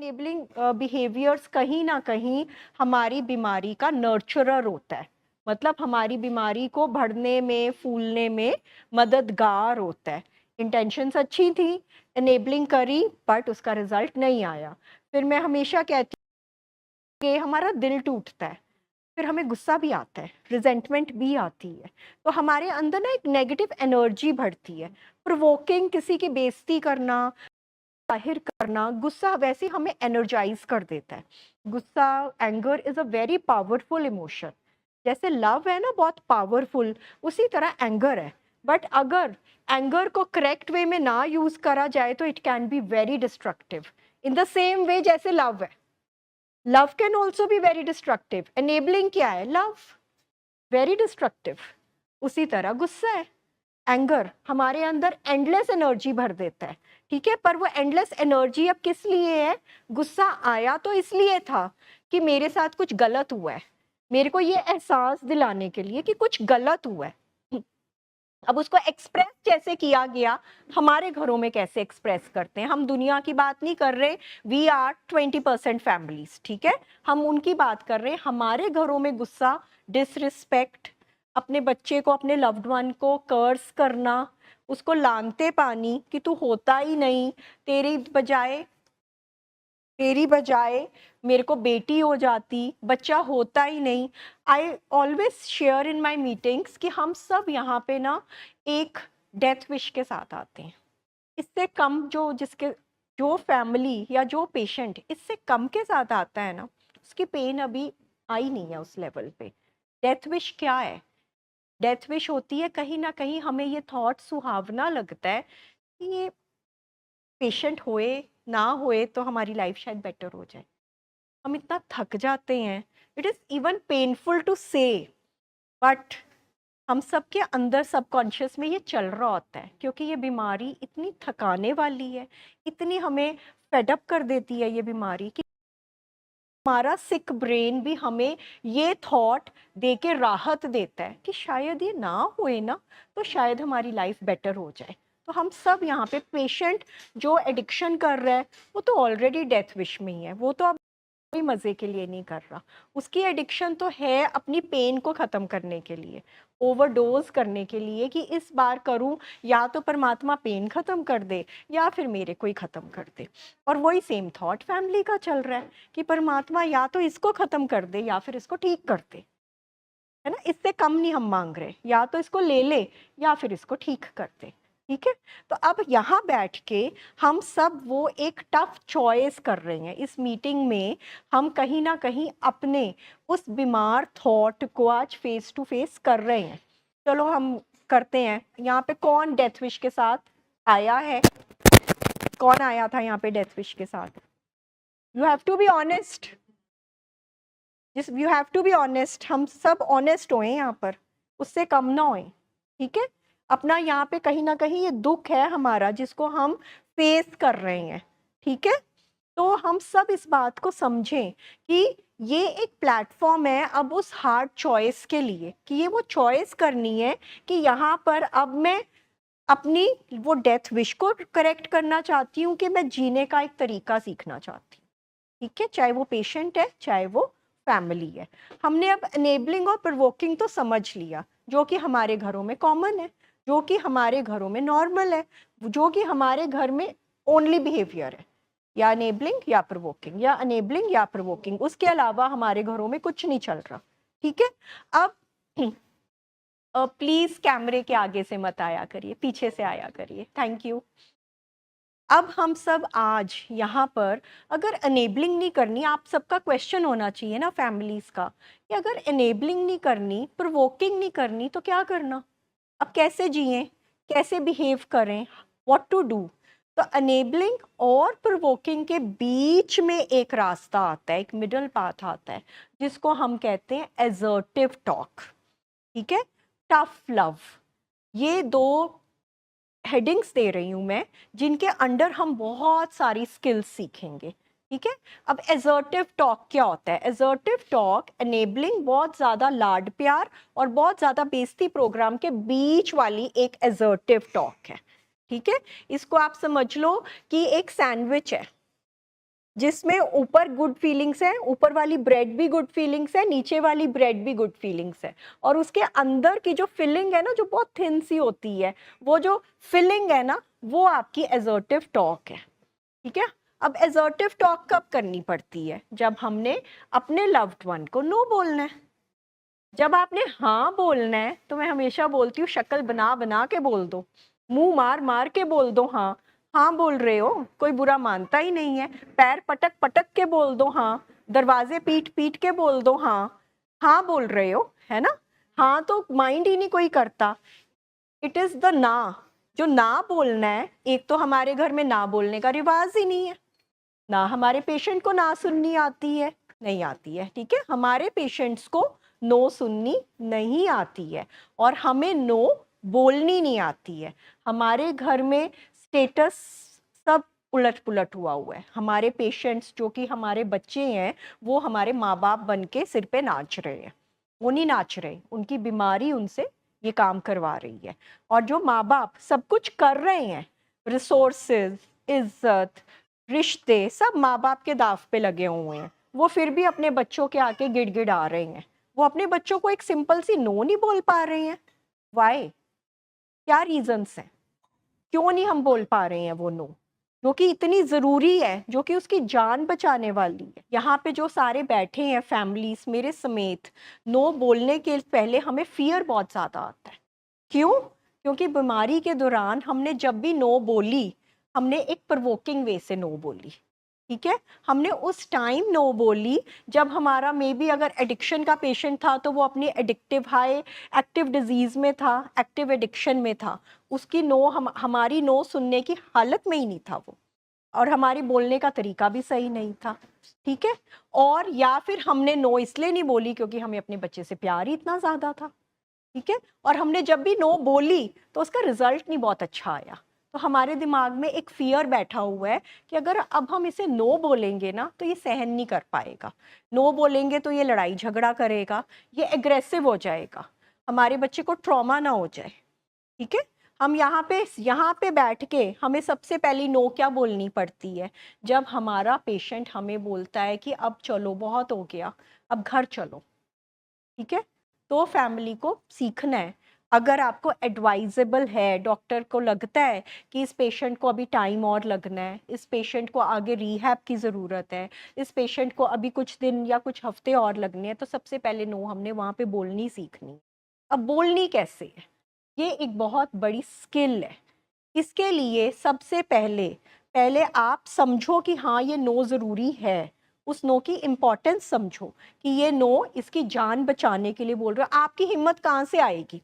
Enabling behaviours कहीं ना कहीं हमारी बीमारी का नर्चरर होता है, मतलब हमारी बीमारी को बढ़ने में फूलने में मददगार होता है। इंटेंशंस अच्छी थी, इनेबलिंग करी, बट उसका रिजल्ट नहीं आया। फिर मैं हमेशा कहती हूँ कि हमारा दिल टूटता है, फिर हमें गुस्सा भी आता है, रिजेंटमेंट भी आती है, तो हमारे अंदर ना एक नेगेटिव एनर्जी बढ़ती है। प्रोवोकिंग, किसी की बेइज्जती करना, जाहिर करना, गुस्सा वैसे हमें एनर्जाइज कर देता है। गुस्सा, anger is a very powerful emotion. जैसे लव है ना बहुत पावरफुल, उसी तरह एंगर है। बट अगर एंगर को करेक्ट वे में ना यूज करा जाए तो it can be very destructive. In the same way जैसे लव है, love can also be very destructive. Enabling क्या है? Love, very destructive. उसी तरह गुस्सा है, एंगर हमारे अंदर एंडलेस एनर्जी भर देता है। ठीक है, पर वो एंडलेस एनर्जी अब किस लिए है? गुस्सा आया तो इसलिए था कि मेरे साथ कुछ गलत हुआ है, मेरे को ये एहसास दिलाने के लिए कि कुछ गलत हुआ है। अब उसको एक्सप्रेस कैसे किया गया? हमारे घरों में कैसे एक्सप्रेस करते हैं? हम दुनिया की बात नहीं कर रहे, वी आर 20% फैमिलीज, ठीक है, हम उनकी बात कर रहे हैं। हमारे घरों में गुस्सा, डिसरिस्पेक्ट, अपने बच्चे को, अपने लव्ड वन को कर्स करना, उसको लानते पानी कि तू होता ही नहीं, तेरी बजाय मेरे को बेटी हो जाती, बच्चा होता ही नहीं। I always share in my meetings कि हम सब यहाँ पे ना एक डेथ विश के साथ आते हैं। इससे कम जो फैमिली या जो पेशेंट इससे कम के साथ आता है ना, उसकी पेन अभी आई नहीं है उस लेवल पे। डेथ विश क्या है? डेथ विश होती है कहीं ना कहीं हमें ये थॉट सुहावना लगता है कि ये पेशेंट होए ना होए तो हमारी लाइफ शायद बेटर हो जाए। हम इतना थक जाते हैं, it is even painful to say, but हम सबके अंदर सबकॉन्शियस में ये चल रहा होता है, क्योंकि ये बीमारी इतनी थकाने वाली है, इतनी हमें फेडअप कर देती है ये बीमारी कि हमारा सिक ब्रेन भी हमें ये थॉट दे के राहत देता है कि शायद ये ना होए ना तो शायद हमारी लाइफ बेटर हो जाए। तो हम सब यहाँ पे पेशेंट जो एडिक्शन कर रहा है वो तो ऑलरेडी डेथ विश में ही है, वो तो अब कोई मजे के लिए नहीं कर रहा। उसकी एडिक्शन तो है अपनी पेन को खत्म करने के लिए, ओवरडोज करने के लिए कि इस बार करूं या तो परमात्मा पेन खत्म कर दे या फिर मेरे को ही खत्म कर दे। और वही सेम थॉट फैमिली का चल रहा है कि परमात्मा या तो इसको खत्म कर दे या फिर इसको ठीक कर दे, है ना। इससे कम नहीं हम मांग रहे, या तो इसको ले ले या फिर इसको ठीक कर दे। ठीक है, तो अब यहाँ बैठ के हम सब वो एक टफ चॉइस कर रहे हैं इस मीटिंग में। हम कहीं ना कहीं अपने उस बीमार थॉट को आज फेस टू फेस कर रहे हैं। चलो हम करते हैं। यहाँ पे कौन डेथ विश के साथ आया है? कौन आया था यहाँ पे डेथ विश के साथ? You have to be honest, you have to be honest. हम सब ऑनेस्ट होए यहाँ पर, उससे कम ना होए। ठीक है, अपना यहाँ पे कहीं ना कहीं ये दुख है हमारा जिसको हम फेस कर रहे हैं। ठीक है, तो हम सब इस बात को समझें कि ये एक प्लेटफॉर्म है अब उस हार्ड चॉइस के लिए, कि ये वो चॉइस करनी है कि यहाँ पर अब मैं अपनी वो डेथ विश को करेक्ट करना चाहती हूँ कि मैं जीने का एक तरीका सीखना चाहती हूँ। ठीक है, चाहे वो पेशेंट है चाहे वो फैमिली है। हमने अब एनेबलिंग और प्रोवोकिंग तो समझ लिया, जो कि हमारे घरों में कॉमन है, जो कि हमारे घरों में नॉर्मल है, जो कि हमारे घर में ओनली बिहेवियर है, या एनेबलिंग या प्रोवोकिंग, या एनेबलिंग या प्रोवोकिंग, उसके अलावा हमारे घरों में कुछ नहीं चल रहा। ठीक है, अब प्लीज कैमरे के आगे से मत आया करिए, पीछे से आया करिए, थैंक यू। अब हम सब आज यहाँ पर अगर एनेबलिंग नहीं करनी, आप सबका क्वेश्चन होना चाहिए ना फैमिलीज का, कि अगर एनेबलिंग नहीं करनी, प्रोवोकिंग नहीं करनी तो क्या करना? अब कैसे जिए, कैसे बिहेव करें, व्हाट टू डू? तो एनेबलिंग और प्रोवोकिंग के बीच में एक रास्ता आता है, एक मिडल पाथ आता है, जिसको हम कहते हैं एसर्टिव टॉक। ठीक है, टफ लव। ये दो हेडिंग्स दे रही हूँ मैं, जिनके अंडर हम बहुत सारी स्किल्स सीखेंगे। ठीक है, अब एसर्टिव टॉक क्या होता है? एसर्टिव टॉक एनेबलिंग, बहुत ज़्यादा लाड प्यार और बहुत ज़्यादा बेइज्जती प्रोग्राम के बीच वाली एक एसर्टिव टॉक है। ठीक है, इसको आप समझ लो कि एक सैंडविच है, जिसमें ऊपर गुड फीलिंग्स है, ऊपर वाली ब्रेड भी गुड फीलिंग्स है, नीचे वाली ब्रेड भी गुड फीलिंग्स है, और उसके अंदर की जो फिलिंग है ना, जो बहुत थिन सी होती है, वो जो फिलिंग है ना, वो आपकी असर्टिव टॉक है। ठीक है। अब असर्टिव टॉक कब करनी पड़ती है? जब हमने अपने लव्ड वन को नो बोलना है। जब आपने हाँ बोलना है तो मैं हमेशा बोलती हूँ, शक्ल बना बना के बोल दो, मुंह मार मार के बोल दो हाँ, हाँ बोल रहे हो, कोई बुरा मानता ही नहीं है। पैर पटक पटक के बोल दो हाँ, दरवाजे पीट पीट के बोल दो हाँ, हाँ बोल रहे हो, है ना? हाँ तो माइंड ही नहीं कोई करता। इट इज द ना, जो ना बोलना है। एक तो हमारे घर में ना बोलने का रिवाज ही नहीं है, ना हमारे पेशेंट को ना सुननी आती है, नहीं आती है। ठीक है, हमारे पेशेंट्स को नो सुननी नहीं आती है, और हमें नो बोलनी नहीं आती है। हमारे घर में स्टेटस सब उलट पुलट हुआ है। हमारे पेशेंट्स जो कि हमारे बच्चे हैं, वो हमारे माँ बाप बन के सिर पे नाच रहे हैं। वो नहीं नाच रहे, उनकी बीमारी उनसे ये काम करवा रही है। और जो माँ बाप सब कुछ कर रहे हैं, रिसोर्सेज, इज्जत, रिश्ते, सब माँ बाप के दाव पे लगे हुए हैं, वो फिर भी अपने बच्चों के आके गिड़गिड़ा रहे हैं। वो अपने बच्चों को एक सिंपल सी नो नहीं बोल पा रहे हैं। वाई? क्या रीजंस हैं? क्यों नहीं हम बोल पा रहे हैं वो नो, जो कि इतनी ज़रूरी है, जो कि उसकी जान बचाने वाली है? यहाँ पे जो सारे बैठे हैं फैमिलीज मेरे समेत, नो बोलने के पहले हमें फियर बहुत ज़्यादा आता है। क्यों? क्योंकि बीमारी के दौरान हमने जब भी नो बोली, हमने एक प्रोवोकिंग वे से नो बोली। ठीक है, हमने उस टाइम नो बोली जब हमारा मे बी अगर एडिक्शन का पेशेंट था तो वो अपनी एडिक्टिव हाई एक्टिव डिजीज में था, एक्टिव एडिक्शन में था। उसकी नो हमारी नो सुनने की हालत में ही नहीं था वो, और हमारी बोलने का तरीका भी सही नहीं था। ठीक है, और या फिर हमने नो इसलिए नहीं बोली क्योंकि हमें अपने बच्चे से प्यार ही इतना ज़्यादा था। ठीक है, और हमने जब भी नो बोली तो उसका रिजल्ट नहीं बहुत अच्छा आया। तो हमारे दिमाग में एक फियर बैठा हुआ है कि अगर अब हम इसे नो बोलेंगे ना तो ये सहन नहीं कर पाएगा, नो बोलेंगे तो ये लड़ाई झगड़ा करेगा, ये एग्रेसिव हो जाएगा, हमारे बच्चे को ट्रॉमा ना हो जाए। ठीक है, हम यहाँ पे बैठ के हमें सबसे पहली नो क्या बोलनी पड़ती है? जब हमारा पेशेंट हमें बोलता है कि अब चलो बहुत हो गया, अब घर चलो। ठीक है, तो फैमिली को सीखना है। अगर आपको एडवाइजेबल है, डॉक्टर को लगता है कि इस पेशेंट को अभी टाइम और लगना है, इस पेशेंट को आगे रिहैब की ज़रूरत है, इस पेशेंट को अभी कुछ दिन या कुछ हफ्ते और लगने हैं, तो सबसे पहले नो हमने वहाँ पे बोलनी सीखनी है। अब बोलनी कैसे है? ये एक बहुत बड़ी स्किल है। इसके लिए सबसे पहले पहले आप समझो कि हाँ ये नो ज़रूरी है, उस नो की इम्पोर्टेंस समझो कि ये नो इसकी जान बचाने के लिए बोल रहे हो। आपकी हिम्मत कहाँ से आएगी?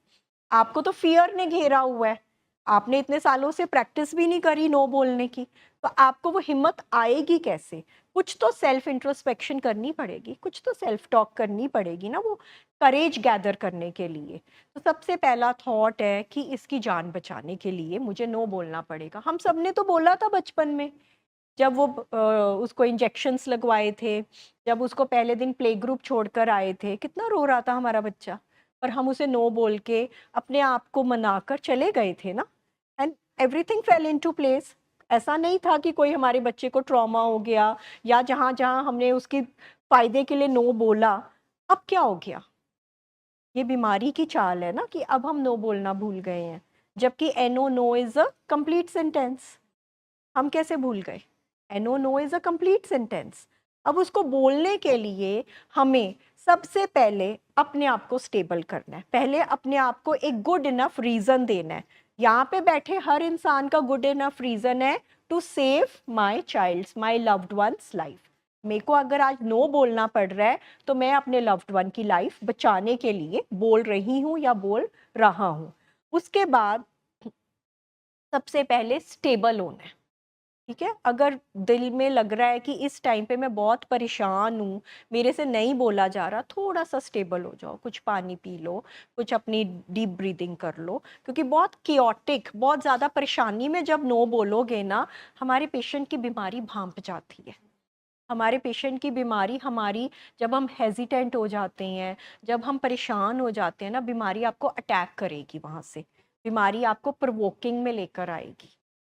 आपको तो फियर ने घेरा हुआ है, आपने इतने सालों से प्रैक्टिस भी नहीं करी नो बोलने की, तो आपको वो हिम्मत आएगी कैसे? कुछ तो सेल्फ इंट्रोस्पेक्शन करनी पड़ेगी, कुछ तो सेल्फ टॉक करनी पड़ेगी ना, वो करेज गैदर करने के लिए। तो सबसे पहला थॉट है कि इसकी जान बचाने के लिए मुझे नो बोलना पड़ेगा। हम सब ने तो बोला था बचपन में, जब वो उसको इंजेक्शंस लगवाए थे, जब उसको पहले दिन प्ले ग्रुप छोड़कर आए थे, कितना रो रहा था हमारा बच्चा, पर हम उसे नो बोल के अपने आप को मनाकर चले गए थे ना, and everything fail into place. ऐसा नहीं था कि कोई हमारे बच्चे को ट्रॉमा हो गया, या जहाँ जहाँ हमने उसके फायदे के लिए नो बोला, अब क्या हो गया? ये बीमारी की चाल है ना कि अब हम नो बोलना भूल गए हैं, जबकि a no no is a complete sentence. हम कैसे भूल गए? A no no is a complete sentence. अब उसको बोलने के लिए हमें सबसे पहले अपने आप को स्टेबल करना है, पहले अपने आप को एक गुड इनफ रीजन देना है। यहाँ पे बैठे हर इंसान का गुड इनफ रीजन है to save my childs, my loved ones life. मेरे को अगर आज नो बोलना पड़ रहा है तो मैं अपने लव्ड वन की लाइफ बचाने के लिए बोल रही हूँ या बोल रहा हूँ। उसके बाद सबसे पहले स्टेबल होना है। ठीक है, अगर दिल में लग रहा है कि इस टाइम पे मैं बहुत परेशान हूँ, मेरे से नहीं बोला जा रहा, थोड़ा सा स्टेबल हो जाओ, कुछ पानी पी लो, कुछ अपनी डीप ब्रीदिंग कर लो, क्योंकि बहुत कियोटिक, बहुत ज़्यादा परेशानी में जब नो बोलोगे ना, हमारे पेशेंट की बीमारी भांप जाती है। हमारे पेशेंट की बीमारी हमारी, जब हम हेजिटेंट हो जाते हैं, जब हम परेशान हो जाते हैं ना, बीमारी आपको अटैक करेगी, वहाँ से बीमारी आपको प्रोवोकिंग में लेकर आएगी।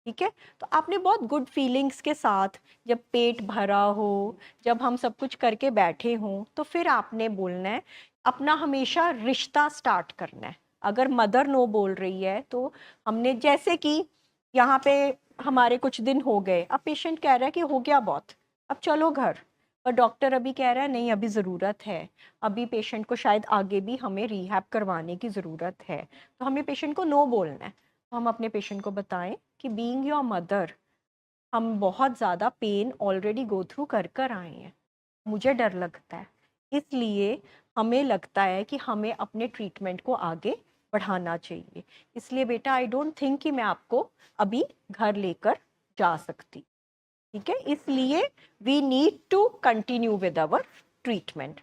ठीक है? तो आपने बहुत गुड फीलिंग्स के साथ, जब पेट भरा हो, जब हम सब कुछ करके बैठे हों, तो फिर आपने बोलना है, अपना हमेशा रिश्ता स्टार्ट करना है। अगर मदर नो बोल रही है तो हमने, जैसे कि यहाँ पे हमारे कुछ दिन हो गए, अब पेशेंट कह रहा है कि हो गया बहुत, अब चलो घर, पर डॉक्टर अभी कह रहा है नहीं अभी ज़रूरत है, अभी पेशेंट को शायद आगे भी हमें रिहैब करवाने की ज़रूरत है, तो हमें पेशेंट को नो बोलना है। तो हम अपने पेशेंट को बताएं कि बीइंग योर मदर, हम बहुत ज़्यादा पेन ऑलरेडी गो थ्रू कर कर आए हैं, मुझे डर लगता है, इसलिए हमें लगता है कि हमें अपने ट्रीटमेंट को आगे बढ़ाना चाहिए, इसलिए बेटा आई डोंट थिंक कि मैं आपको अभी घर लेकर जा सकती। ठीक है, इसलिए we need to continue with our treatment.